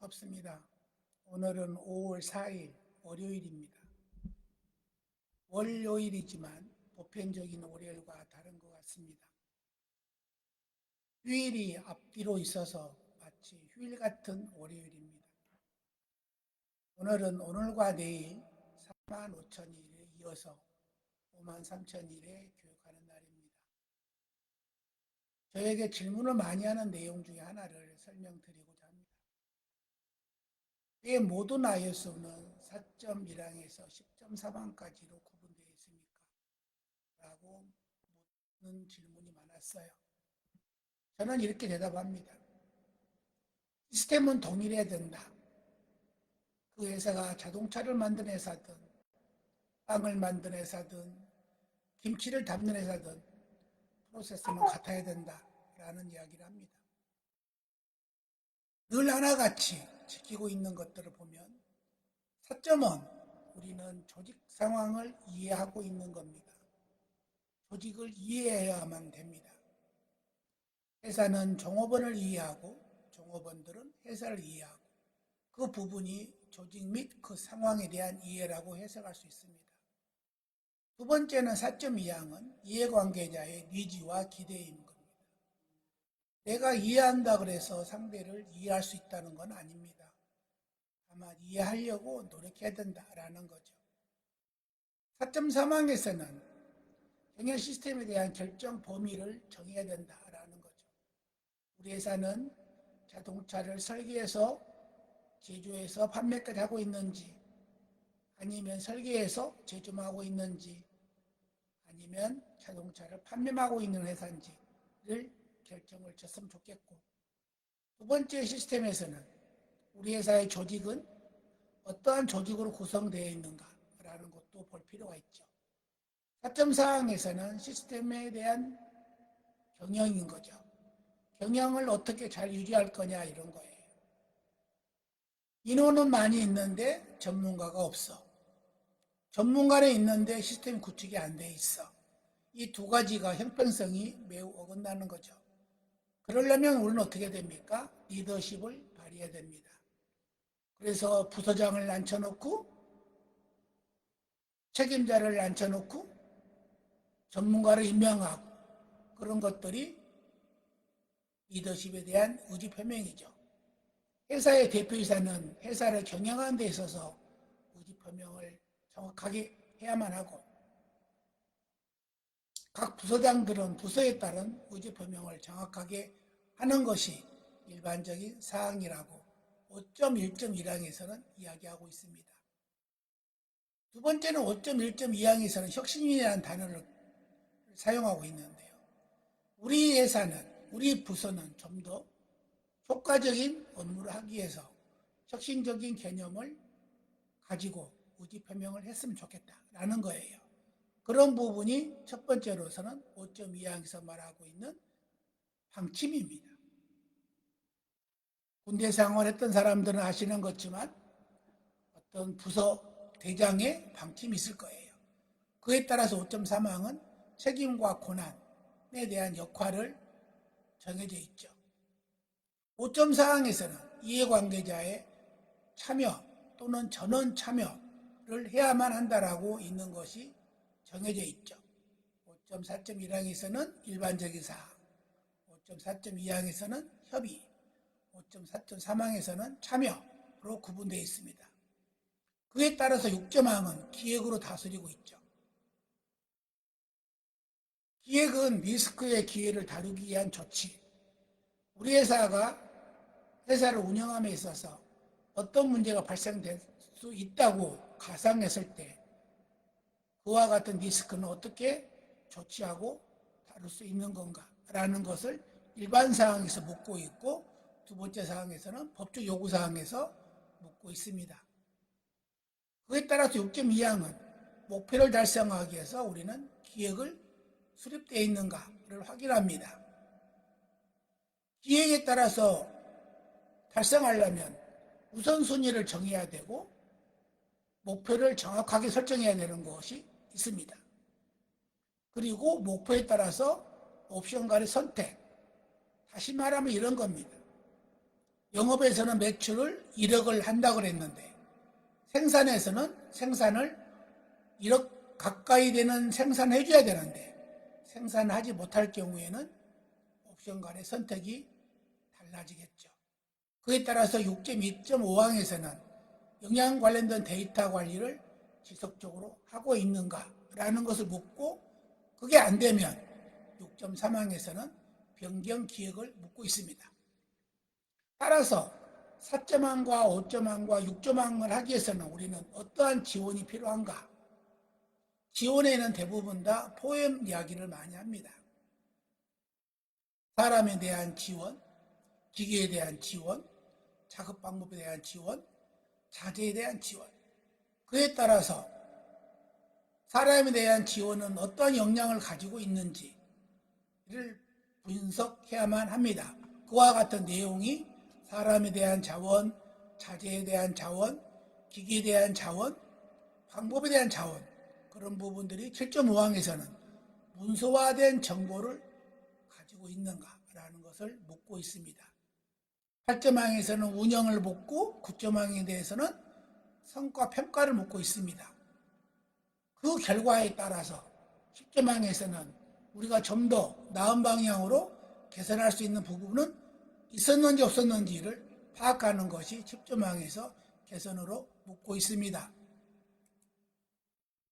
없습니다. 오늘은 5월 4일 월요일입니다. 월요일이지만 보편적인 월요일과 다른 것 같습니다. 휴일이 앞뒤로 있어서 마치 휴일 같은 월요일입니다. 오늘은 오늘과 내일 4만 5천 일에 이어서 5만 3천 일에 교육하는 날입니다. 저에게 질문을 많이 하는 내용 중에 하나를 설명드리고자 합니다. 왜 모든 ISO는 4.1항에서 10.4항까지로 구분되어 있습니까? 라고 묻는 질문이 많았어요. 저는 이렇게 대답합니다. 시스템은 동일해야 된다. 그 회사가 자동차를 만드는 회사든 빵을 만드는 회사든 김치를 담는 회사든 프로세스는 같아야 된다라는 이야기를 합니다. 늘 하나같이 지키고 있는 것들을 보면 4점은 우리는 조직 상황을 이해하고 있는 겁니다. 조직을 이해해야만 됩니다. 회사는 종업원을 이해하고 종업원들은 회사를 이해하고 그 부분이 조직 및 그 상황에 대한 이해라고 해석할 수 있습니다. 두 번째는 4.2항은 이해관계자의 니즈와 기대인 겁니다. 내가 이해한다 그래서 상대를 이해할 수 있다는 건 아닙니다. 다만 이해하려고 노력해야 된다라는 거죠. 4.3항에서는 경영 시스템에 대한 결정 범위를 정해야 된다라는 거죠. 우리 회사는 자동차를 설계해서 제조해서 판매까지 하고 있는지, 아니면 설계해서 제조만 하고 있는지, 아니면 자동차를 판매하고 있는 회사인지를 결정을 줬으면 좋겠고, 두 번째 시스템에서는 우리 회사의 조직은 어떠한 조직으로 구성되어 있는가라는 것도 볼 필요가 있죠. 4.4항에서는 시스템에 대한 경영인 거죠. 경영을 어떻게 잘 유지할 거냐 이런 거예요. 인원은 많이 있는데 전문가가 없어. 전문가는 있는데 시스템 구축이 안 돼 있어. 이 두 가지가 형평성이 매우 어긋나는 거죠. 그러려면 우리는 어떻게 됩니까? 리더십을 발휘해야 됩니다. 그래서 부서장을 앉혀놓고 책임자를 앉혀놓고 전문가를 임명하고 그런 것들이 리더십에 대한 의지 표명이죠. 회사의 대표이사는 회사를 경영하는 데 있어서 의지 표명을 정확하게 해야만 하고, 각 부서장들은 부서에 따른 의지 표명을 정확하게 하는 것이 일반적인 사항이라고 5.1.1항에서는 이야기하고 있습니다. 두 번째는 5.1.2항에서는 혁신이라는 단어를 사용하고 있는데요. 우리 회사는, 우리 부서는 좀 더 효과적인 업무를 하기 위해서 혁신적인 개념을 가지고 의지 표명을 했으면 좋겠다라는 거예요. 그런 부분이 첫 번째로서는 5.2항에서 말하고 있는 방침입니다. 군대 생활했던 사람들은 아시는 것지만 어떤 부서 대장의 방침이 있을 거예요. 그에 따라서 5.3항은 책임과 권한에 대한 역할을 정해져 있죠. 5.4항에서는 이해관계자의 참여 또는 전원 참여를 해야만 한다라고 있는 것이 정해져 있죠. 5.4.1항에서는 일반적인 사항, 5.4.2항에서는 협의, 5.4.3항에서는 참여로 구분되어 있습니다. 그에 따라서 6.항은 기획으로 다스리고 있죠. 기획은 리스크의 기회를 다루기 위한 조치. 우리 회사가 회사를 운영함에 있어서 어떤 문제가 발생될 수 있다고 가상했을 때 그와 같은 리스크는 어떻게 조치하고 다룰 수 있는 건가라는 것을 일반 사항에서 묻고 있고, 두 번째 사항에서는 법적 요구 사항에서 묻고 있습니다. 그에 따라서 6.2항은 목표를 달성하기 위해서 우리는 기획을 수립되어 있는가를 확인합니다. 기획에 따라서 달성하려면 우선순위를 정해야 되고 목표를 정확하게 설정해야 되는 것이 있습니다. 그리고 목표에 따라서 옵션 간의 선택, 다시 말하면 이런 겁니다. 영업에서는 매출을 1억을 한다고 그랬는데 생산에서는 생산을 1억 가까이 되는 생산을 해줘야 되는데 생산하지 못할 경우에는 옵션 간의 선택이 달라지겠죠. 그에 따라서 6.2.5항에서는 영양 관련된 데이터 관리를 지속적으로 하고 있는가라는 것을 묻고 그게 안 되면 6.3항에서는 변경 기획을 묻고 있습니다. 따라서 4.항과 5.항과 6.항을 하기 위해서는 우리는 어떠한 지원이 필요한가? 지원에는 대부분 다 포엠 이야기를 많이 합니다. 사람에 대한 지원, 기계에 대한 지원, 작업 방법에 대한 지원, 자재에 대한 지원. 그에 따라서 사람에 대한 지원은 어떠한 역량을 가지고 있는지를 분석해야만 합니다. 그와 같은 내용이 사람에 대한 자원, 자재에 대한 자원, 기계에 대한 자원, 방법에 대한 자원, 그런 부분들이 7.5항에서는 문서화된 정보를 가지고 있는가라는 것을 묻고 있습니다. 8.항에서는 운영을 묻고 9.항에 대해서는 성과 평가를 묻고 있습니다. 그 결과에 따라서 10.항에서는 우리가 좀 더 나은 방향으로 개선할 수 있는 부분은 있었는지 없었는지를 파악하는 것이 10.항에서 개선으로 묻고 있습니다.